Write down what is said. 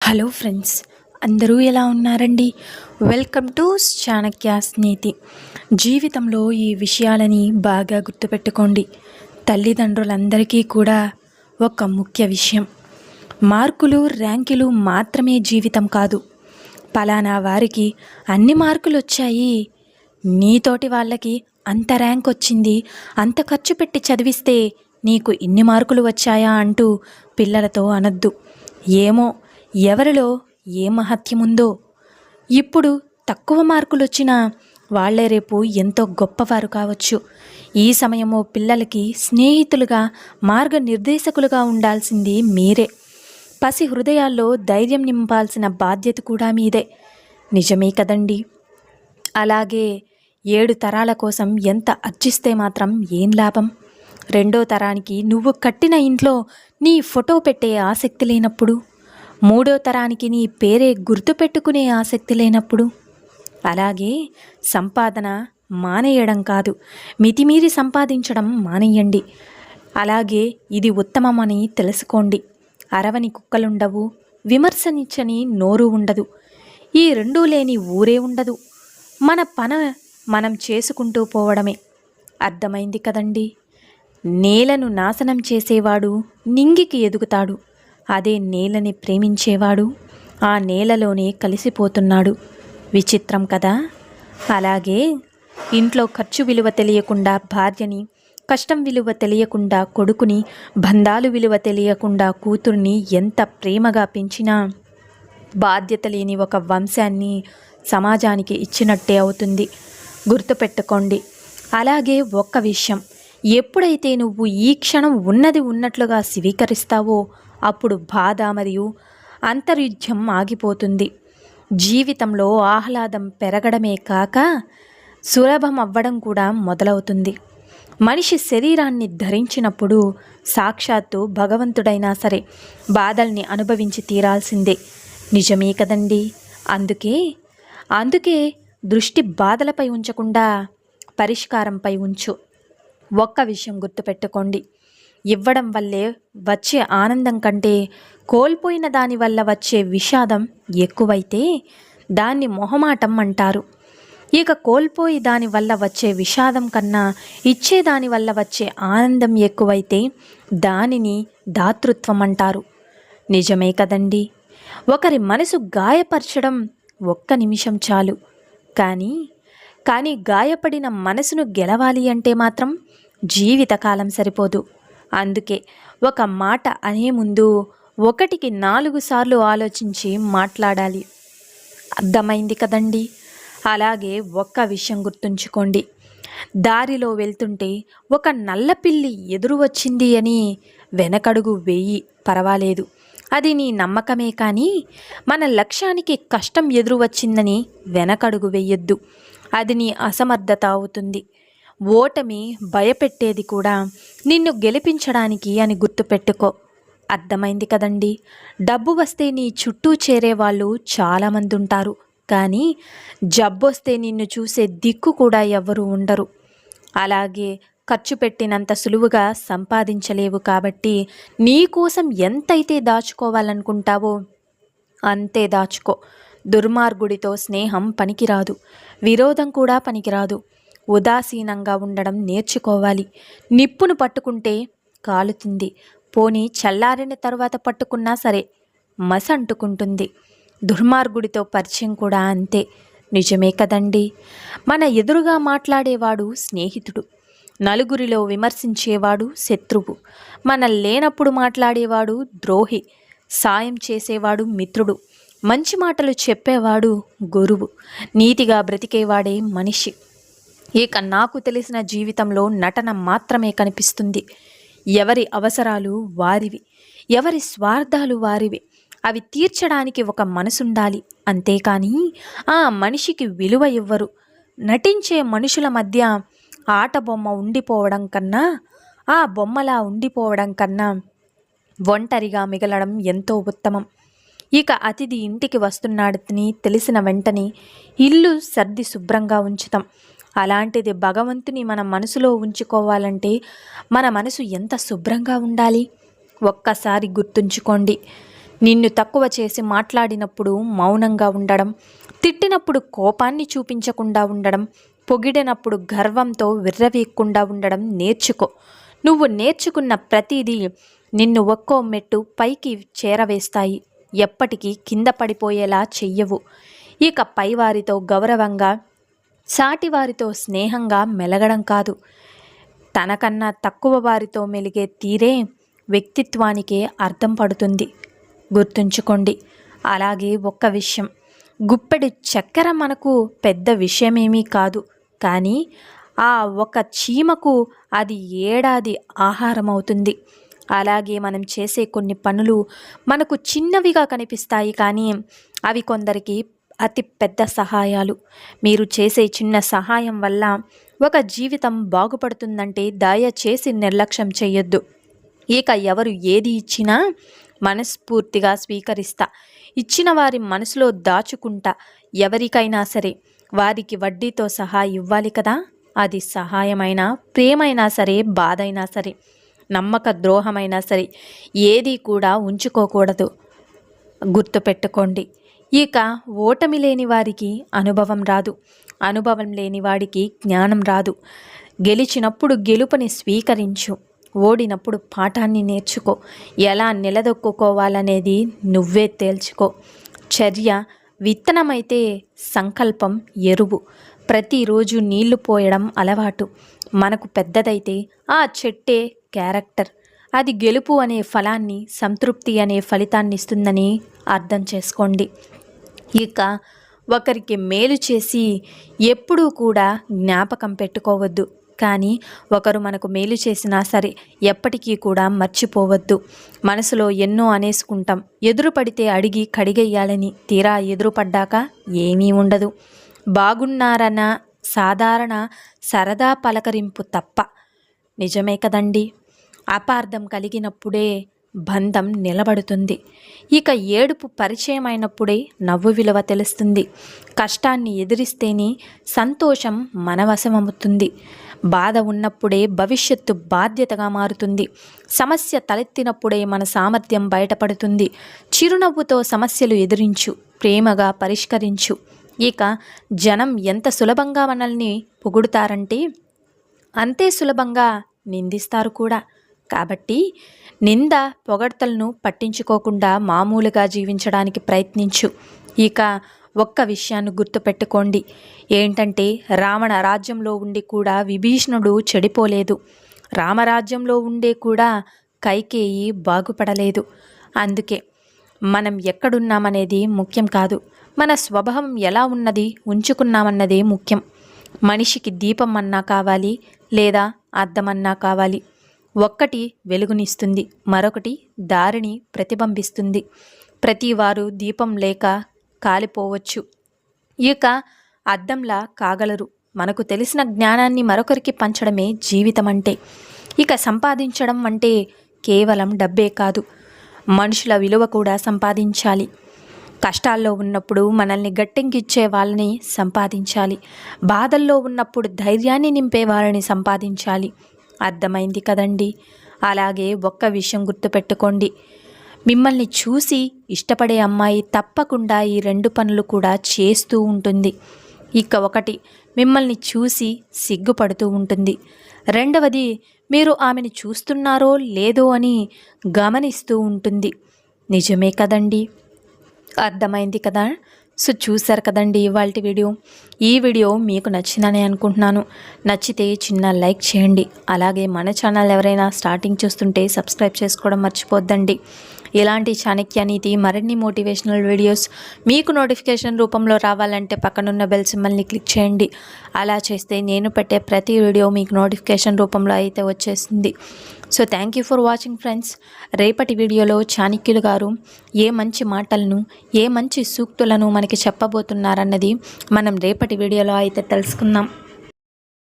Hello friends, అందరూ ఎలా ఉన్నారండి? వెల్కమ్ టు చాణక్యాస్ నీతి. జీవితంలో ఈ విషయాలని బాగా గుర్తుపెట్టుకోండి. తల్లిదండ్రులందరికీ కూడా ఒక ముఖ్య విషయం, మార్కులు ర్యాంకులు మాత్రమే జీవితం కాదు. పలానా వారికి అన్ని మార్కులు వచ్చాయి, నీతోటి వాళ్ళకి అంత ర్యాంక్ వచ్చింది, అంత ఖర్చు పెట్టి చదివిస్తే నీకు ఇన్ని మార్కులు వచ్చాయా అంటూ పిల్లలతో అనొద్దు. ఏమో ఎవరిలో ఏ మహత్యముందో, ఇప్పుడు తక్కువ మార్కులు వచ్చినా వాళ్లే రేపు ఎంతో గొప్పవారు కావచ్చు. ఈ సమయము పిల్లలకి స్నేహితులుగా మార్గనిర్దేశకులుగా ఉండాల్సింది మీరే. పసి హృదయాల్లో ధైర్యం నింపాల్సిన బాధ్యత కూడా మీదే. నిజమే కదండి? అలాగే 7 తరాల కోసం ఎంత అర్జిస్తే మాత్రం ఏం లాభం? 2వ తరానికి నువ్వు కట్టిన ఇంట్లో నీ ఫోటో పెట్టే ఆసక్తి లేనప్పుడు, 3వ తరానికి నీ పేరే గుర్తుపెట్టుకునే ఆసక్తి లేనప్పుడు, అలాగే సంపాదన మానేయడం కాదు, మితిమీరి సంపాదించడం మానేయండి. అలాగే ఇది ఉత్తమమని తెలుసుకోండి. అరవని కుక్కలుండవు, విమర్శనిచ్చని నోరు ఉండదు, ఈ రెండూ లేని ఊరే ఉండదు. మన పని మనం చేసుకుంటూ పోవడమే. అర్థమైంది కదండి? నేలను నాశనం చేసేవాడు నింగికి ఎదుగుతాడు, అదే నేలని ప్రేమించేవాడు ఆ నేలలోనే కలిసిపోతున్నాడు. విచిత్రం కదా? అలాగే ఇంట్లో ఖర్చు విలువ తెలియకుండా భార్యని, కష్టం విలువ తెలియకుండా కొడుకుని, బంధాలు విలువ తెలియకుండా కూతుర్ని ఎంత ప్రేమగా పెంచినా బాధ్యత లేని ఒక వంశాన్ని సమాజానికి ఇచ్చినట్టే అవుతుంది. గుర్తుపెట్టుకోండి. అలాగే ఒక్క విషయం, ఎప్పుడైతే నువ్వు ఈ క్షణం ఉన్నది ఉన్నట్లుగా స్వీకరిస్తావో అప్పుడు బాధ మరియు అంతర్యుద్ధం ఆగిపోతుంది. జీవితంలో ఆహ్లాదం పెరగడమే కాక సులభం అవ్వడం కూడా మొదలవుతుంది. మనిషి శరీరాన్ని ధరించినప్పుడు సాక్షాత్తు భగవంతుడైనా సరే బాధల్ని అనుభవించి తీరాల్సిందే. నిజమే కదండి? అందుకే దృష్టి బాధలపై ఉంచకుండా పరిష్కారంపై ఉంచు. ఒక్క విషయం గుర్తుపెట్టుకోండి, ఇవ్వడం వల్లే వచ్చే ఆనందం కంటే కోల్పోయిన దాని వల్ల వచ్చే విషాదం ఎక్కువైతే దాన్ని మొహమాటం అంటారు. ఇక కోల్పోయి దాని వల్ల వచ్చే విషాదం కన్నా ఇచ్చేదాని వల్ల వచ్చే ఆనందం ఎక్కువైతే దానిని దాతృత్వం అంటారు. నిజమే కదండి? ఒకరి మనసు గాయపరచడం ఒక్క నిమిషం చాలు, కానీ గాయపడిన మనసును గెలవాలి అంటే మాత్రం జీవితకాలం సరిపోదు. అందుకే ఒక మాట అనే ముందు 1కి 4 సార్లు ఆలోచించి మాట్లాడాలి. అర్థమైంది కదండి? అలాగే ఒక్క విషయం గుర్తుంచుకోండి, దారిలో వెళ్తుంటే ఒక నల్లపిల్లి ఎదురు వచ్చింది అని వెనకడుగు వేయి, పర్వాలేదు, అది నీ నమ్మకమే. కానీ మన లక్ష్యానికి కష్టం ఎదురు వచ్చిందని వెనకడుగు వేయొద్దు, అది నీ అసమర్థత అవుతుంది. ఓటమి భయపెట్టేది కూడా నిన్ను గెలిపించడానికి అని గుర్తుపెట్టుకో. అర్థమైంది కదండి? డబ్బు వస్తే నీ చుట్టూ చేరేవాళ్ళు చాలామంది ఉంటారు, కానీ జబ్బొస్తే నిన్ను చూసే దిక్కు కూడా ఎవ్వరూ ఉండరు. అలాగే ఖర్చు పెట్టినంత సులువుగా సంపాదించలేవు. కాబట్టి నీకోసం ఎంతైతే దాచుకోవాలనుకుంటావో అంతే దాచుకో. దుర్మార్గుడితో స్నేహం పనికిరాదు, విరోధం కూడా పనికిరాదు. ఉదాసీనంగా ఉండడం నేర్చుకోవాలి. నిప్పును పట్టుకుంటే కాలుతుంది, పోనీ చల్లారిన తరువాత పట్టుకున్నా సరే మస అంటుకుంటుంది. దుర్మార్గుడితో పరిచయం కూడా అంతే. నిజమే కదండి? మన ఎదురుగా మాట్లాడేవాడు స్నేహితుడు, నలుగురిలో విమర్శించేవాడు శత్రువు, మన లేనప్పుడు మాట్లాడేవాడు ద్రోహి, సాయం చేసేవాడు మిత్రుడు, మంచి మాటలు చెప్పేవాడు గురువు, నీతిగా బ్రతికేవాడే మనిషి. ఇక నాకు తెలిసిన జీవితంలో నటన మాత్రమే కనిపిస్తుంది. ఎవరి అవసరాలు వారివి, ఎవరి స్వార్థాలు వారివి. అవి తీర్చడానికి ఒక మనసుండాలి, అంతేకాని ఆ మనిషికి విలువ ఇవ్వరు. నటించే మనుషుల మధ్య ఆట బొమ్మ ఉండిపోవడం కన్నా, ఆ బొమ్మలా ఉండిపోవడం కన్నా ఒంటరిగా మిగలడం ఎంతో ఉత్తమం. ఇక అతిథి ఇంటికి వస్తున్నాడని తెలిసిన వెంటనే ఇల్లు సర్ది శుభ్రంగా ఉంచుతాం. అలాంటిది భగవంతుని మన మనసులో ఉంచుకోవాలంటే మన మనసు ఎంత శుభ్రంగా ఉండాలి? ఒక్కసారి గుర్తుంచుకోండి. నిన్ను తక్కువ చేసి మాట్లాడినప్పుడు మౌనంగా ఉండడం, తిట్టినప్పుడు కోపాన్ని చూపించకుండా ఉండడం, పొగిడినప్పుడు గర్వంతో విర్రవీయకుండా ఉండడం నేర్చుకో. నువ్వు నేర్చుకున్న ప్రతిదీ నిన్ను ఒక్కో మెట్టు పైకి చేరవేస్తాయి, ఎప్పటికీ కింద పడిపోయేలా చెయ్యవు. ఇక పైవారితో గౌరవంగా, సాటివారితో స్నేహంగా మెలగడం కాదు, తనకన్నా తక్కువ వారితో మెలిగే తీరే వ్యక్తిత్వానికే అర్థం పడుతుంది. గుర్తుంచుకోండి. అలాగే ఒక్క విషయం, గుప్పెడు చక్కెర మనకు పెద్ద విషయమేమీ కాదు, కానీ ఆ ఒక చీమకు అది ఏడాది ఆహారం అవుతుంది. అలాగే మనం చేసే కొన్ని పనులు మనకు చిన్నవిగా కనిపిస్తాయి, కానీ అవి కొందరికి అతి పెద్ద సహాయాలు. మీరు చేసే చిన్న సహాయం వల్ల ఒక జీవితం బాగుపడుతుందంటే దయచేసి నిర్లక్ష్యం చేయొద్దు. ఇక ఎవరు ఏది ఇచ్చినా మనస్ఫూర్తిగా స్వీకరిస్తా, ఇచ్చిన వారి మనసులో దాచుకుంటా. ఎవరికైనా సరే వారికి వడ్డీతో సహా ఇవ్వాలి కదా. అది సహాయమైనా, ప్రేమైనా సరే, బాధైనా సరే, నమ్మక ద్రోహమైనా సరే, ఏది కూడా ఉంచుకోకూడదు. గుర్తుపెట్టుకోండి. ఇక ఓటమి లేని వారికి అనుభవం రాదు, అనుభవం లేని వాడికి జ్ఞానం రాదు. గెలిచినప్పుడు గెలుపుని స్వీకరించు, ఓడినప్పుడు పాఠాన్ని నేర్చుకో. ఎలా నిలదొక్కుకోవాలనేది నువ్వే తేల్చుకో. చర్య విత్తనమైతే సంకల్పం ఎరువు. ప్రతిరోజు నీళ్లు పోయడం అలవాటు మనకు పెద్దదైతే ఆ చెట్టే క్యారెక్టర్. అది గెలుపు అనే ఫలాన్ని, సంతృప్తి అనే ఫలితాన్ని ఇస్తుందని అర్థం చేసుకోండి. ఇక ఒకరికి మేలు చేసి ఎప్పుడూ కూడా జ్ఞాపకం పెట్టుకోవద్దు, కానీ ఒకరు మనకు మేలు చేసినా సరే ఎప్పటికీ కూడా మర్చిపోవద్దు. మనసులో ఎన్నో అనేసుకుంటాం, ఎదురుపడితే అడిగి కడిగేయాలని. తీరా ఎదురుపడ్డాక ఏమీ ఉండదు. బాగున్నారన్న సాధారణ సరదా పలకరింపు తప్ప. నిజమే కదండి. అపార్థం కలిగినప్పుడే బంధం నిలబడుతుంది. ఇక ఏడుపు పరిచయమైనప్పుడే నవ్వు విలువ తెలుస్తుంది. కష్టాన్ని ఎదిరిస్తేనే సంతోషం మన వశమవుతుంది. బాధ ఉన్నప్పుడే భవిష్యత్తు బాధ్యతగా మారుతుంది. సమస్య తలెత్తినప్పుడే మన సామర్థ్యం బయటపడుతుంది. చిరునవ్వుతో సమస్యలు ఎదిరించు, ప్రేమగా పరిష్కరించు. ఇక జనం ఎంత సులభంగా మనల్ని పొగుడుతారంటే అంతే సులభంగా నిందిస్తారు కూడా. కాబట్టి నింద పొగడ్తలను పట్టించుకోకుండా మామూలుగా జీవించడానికి ప్రయత్నించు. ఇక ఒక్క విషయాన్ని గుర్తుపెట్టుకోండి, ఏంటంటే రావణ రాజ్యంలో ఉండి కూడా విభీషణుడు చెడిపోలేదు, రామరాజ్యంలో ఉండే కూడా కైకేయి బాగుపడలేదు. అందుకే మనం ఎక్కడున్నామనేది ముఖ్యం కాదు, మన స్వభావం ఎలా ఉన్నది ఉంచుకున్నామన్నదే ముఖ్యం. మనిషికి దీపం అన్నా కావాలి, లేదా అద్దమన్నా కావాలి. ఒక్కటి వెలుగునిస్తుంది, మరొకటి దారిని ప్రతిబింబిస్తుంది. ప్రతివారు దీపం లేక కాలిపోవచ్చు, ఇక అద్దంలా కాగలరు. మనకు తెలిసిన జ్ఞానాన్ని మరొకరికి పంచడమే జీవితం అంటే. ఇక సంపాదించడం అంటే కేవలం డబ్బే కాదు, మనుషుల విలువ కూడా సంపాదించాలి. కష్టాల్లో ఉన్నప్పుడు మనల్ని గట్టెంకిచ్చే వాళ్ళని సంపాదించాలి. బాధల్లో ఉన్నప్పుడు ధైర్యాన్ని నింపే వాళ్ళని సంపాదించాలి. అర్థమైంది కదండి. అలాగే ఒక్క విషయం గుర్తుపెట్టుకోండి, మిమ్మల్ని చూసి ఇష్టపడే అమ్మాయి తప్పకుండా ఈ రెండు పనులు కూడా చేస్తూ ఉంటుంది. ఇక ఒకటి, మిమ్మల్ని చూసి సిగ్గుపడుతూ ఉంటుంది. రెండవది, మీరు ఆమెను చూస్తున్నారో లేదో అని గమనిస్తూ ఉంటుంది. నిజమే కదండి. అర్థమైంది కదా. సో చూశారు కదండి ఇవాల్టి వీడియో. ఈ వీడియో మీకు నచ్చిందని అనుకుంటున్నాను. నచ్చితే చిన్న లైక్ చేయండి. అలాగే మన ఛానల్ ఎవరైనా స్టార్టింగ్ చూస్తుంటే సబ్స్క్రైబ్ చేసుకోవడం మర్చిపోద్దండి. ఇలాంటి చాణక్య నీతి మరిన్ని మోటివేషనల్ వీడియోస్ మీకు నోటిఫికేషన్ రూపంలో రావాలంటే పక్కనున్న బెల్ సింబల్ని క్లిక్ చేయండి. అలా చేస్తే నేను పెట్టే ప్రతి వీడియో మీకు నోటిఫికేషన్ రూపంలో అయితే వచ్చేస్తుంది. So thank you for watching friends. రేపటి వీడియోలో చాణక్యులు గారు ఏ మంచి మాటలను, ఏ మంచి సూక్తులను మనకి చెప్పబోతున్నారన్నది మనం రేపటి వీడియోలో అయితే తెలుసుకుందాం.